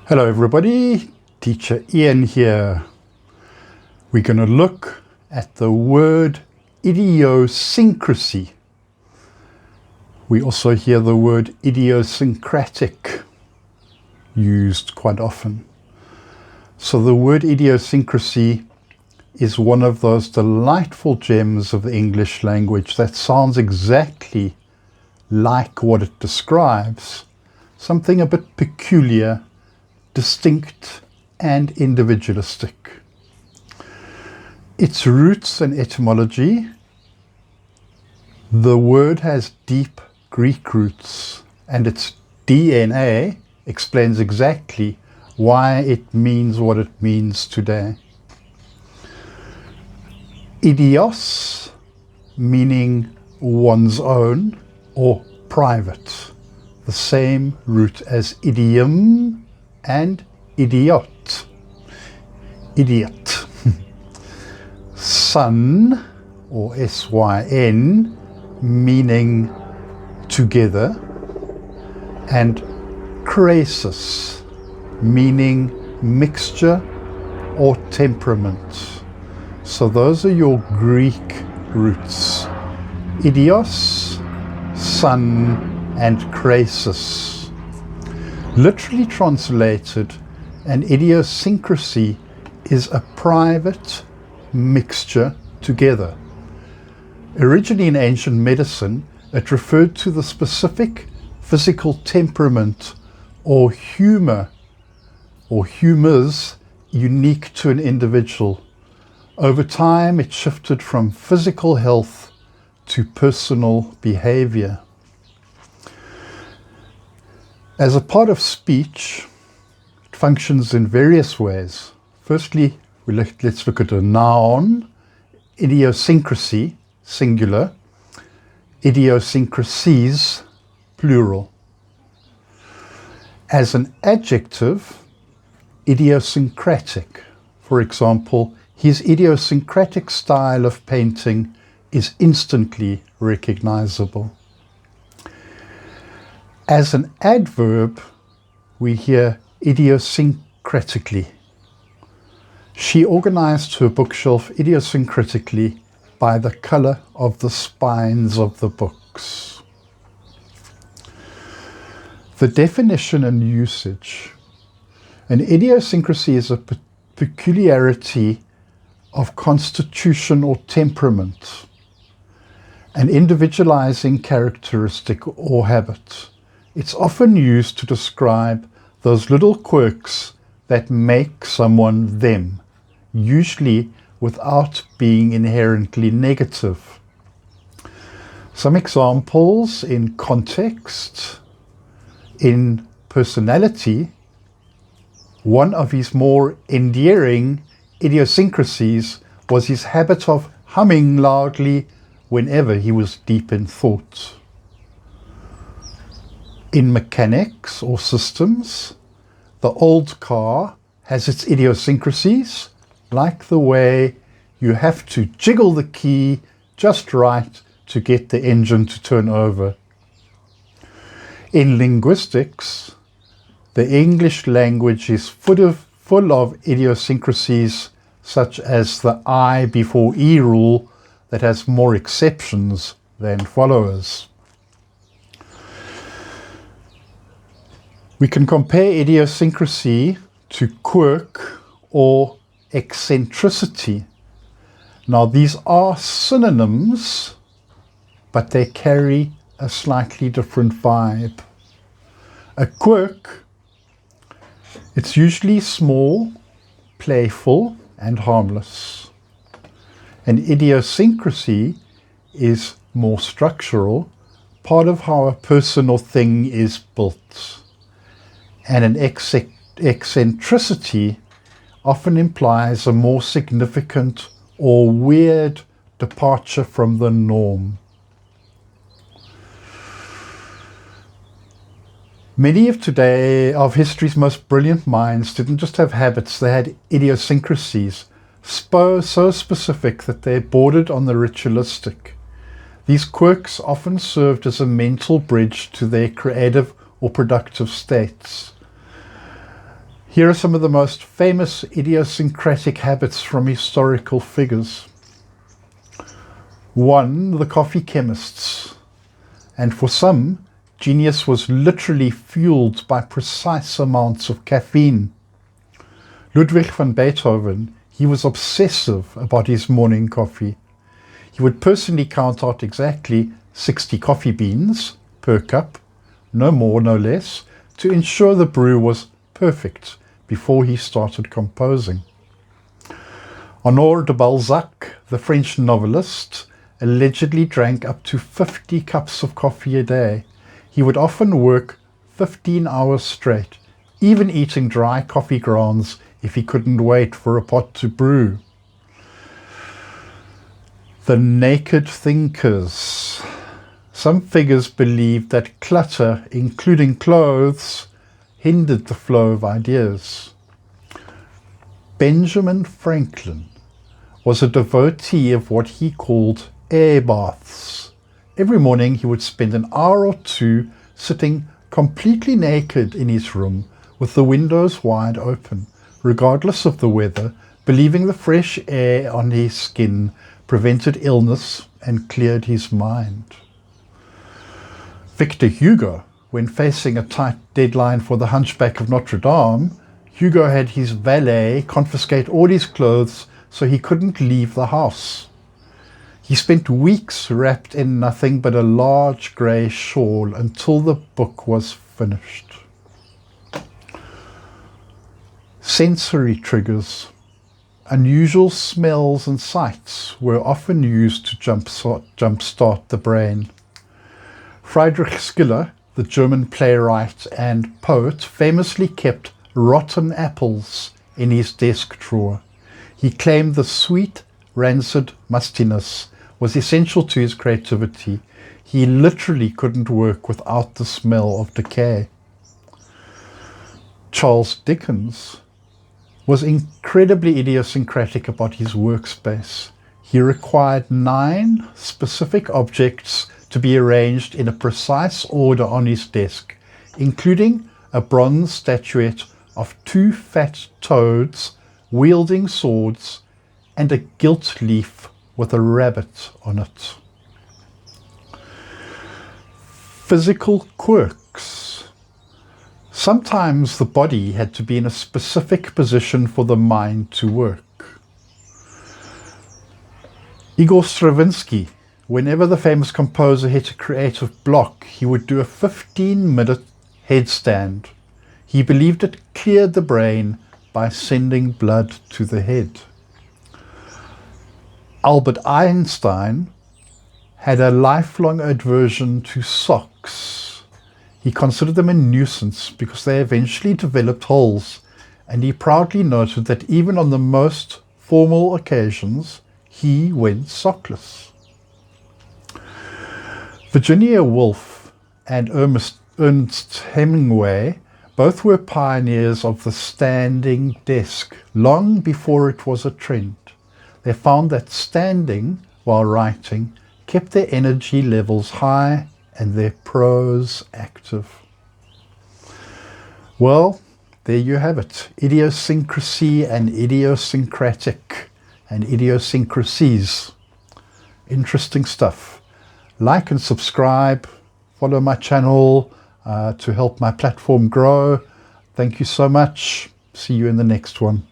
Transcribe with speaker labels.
Speaker 1: Hello everybody, Teacher Ian here. We're going to look at the word idiosyncrasy. We also hear the word idiosyncratic used quite often. So the word idiosyncrasy is one of those delightful gems of the English language that sounds exactly like what it describes, something a bit peculiar, distinct and individualistic. Its roots and etymology: the word has deep Greek roots, and its DNA explains exactly why it means what it means today. Idios, meaning one's own or private, the same root as idiom and idiot. Idiot. Syn, or S-Y-N, meaning together, and crasis, meaning mixture or temperament. So those are your Greek roots: idios, syn, and crasis. Literally translated, an idiosyncrasy is a private mixture together. Originally in ancient medicine, it referred to the specific physical temperament or humour or humours unique to an individual. Over time, it shifted from physical health to personal behaviour. As a part of speech, it functions in various ways. Firstly, let's look at a noun: idiosyncrasy, singular; idiosyncrasies, plural. As an adjective, idiosyncratic. For example, his idiosyncratic style of painting is instantly recognizable. As an adverb, we hear idiosyncratically. She organized her bookshelf idiosyncratically by the color of the spines of the books. The definition and usage: an idiosyncrasy is a peculiarity of constitution or temperament, an individualizing characteristic or habit. It's often used to describe those little quirks that make someone them, usually without being inherently negative. Some examples in context: in personality, one of his more endearing idiosyncrasies was his habit of humming loudly whenever he was deep in thought. In mechanics or systems, the old car has its idiosyncrasies, like the way you have to jiggle the key just right to get the engine to turn over. In linguistics, the English language is full of idiosyncrasies, such as the I before E rule that has more exceptions than followers. We can compare idiosyncrasy to quirk or eccentricity. Now, these are synonyms, but they carry a slightly different vibe. A quirk, it's usually small, playful, and harmless. An idiosyncrasy is more structural, part of how a person or thing is built. And an eccentricity often implies a more significant or weird departure from the norm. Many of history's most brilliant minds didn't just have habits, they had idiosyncrasies, so specific that they bordered on the ritualistic. These quirks often served as a mental bridge to their creative or productive states. Here are some of the most famous idiosyncratic habits from historical figures. 1. The coffee chemists. And for some, genius was literally fueled by precise amounts of caffeine. Ludwig van Beethoven, he was obsessive about his morning coffee. He would personally count out exactly 60 coffee beans per cup, no more, no less, to ensure the brew was perfect before he started composing. Honore de Balzac, the French novelist, allegedly drank up to 50 cups of coffee a day. He would often work 15 hours straight, even eating dry coffee grounds if he couldn't wait for a pot to brew. The naked thinkers. Some figures believed that clutter, including clothes, hindered the flow of ideas. Benjamin Franklin was a devotee of what he called air baths. Every morning he would spend an hour or two sitting completely naked in his room with the windows wide open, regardless of the weather, believing the fresh air on his skin prevented illness and cleared his mind. Victor Hugo, when facing a tight deadline for The Hunchback of Notre Dame, Hugo had his valet confiscate all his clothes so he couldn't leave the house. He spent weeks wrapped in nothing but a large grey shawl until the book was finished. Sensory triggers. Unusual smells and sights were often used to jumpstart the brain. Friedrich Schiller, the German playwright and poet, famously kept rotten apples in his desk drawer. He claimed the sweet, rancid mustiness was essential to his creativity. He literally couldn't work without the smell of decay. Charles Dickens was incredibly idiosyncratic about his workspace. He required 9 specific objects to be arranged in a precise order on his desk, including a bronze statuette of 2 fat toads wielding swords and a gilt leaf with a rabbit on it. Physical quirks. Sometimes the body had to be in a specific position for the mind to work. Igor Stravinsky, whenever the famous composer hit a creative block, he would do a 15-minute headstand. He believed it cleared the brain by sending blood to the head. Albert Einstein had a lifelong aversion to socks. He considered them a nuisance because they eventually developed holes, and he proudly noted that even on the most formal occasions, he went sockless. Virginia Woolf and Ernest Hemingway both were pioneers of the standing desk long before it was a trend. They found that standing while writing kept their energy levels high and their prose active. Well, there you have it. Idiosyncrasy and idiosyncratic and idiosyncrasies. Interesting stuff. Like and subscribe. Follow my channel to help my platform grow. Thank you so much. See you in the next one.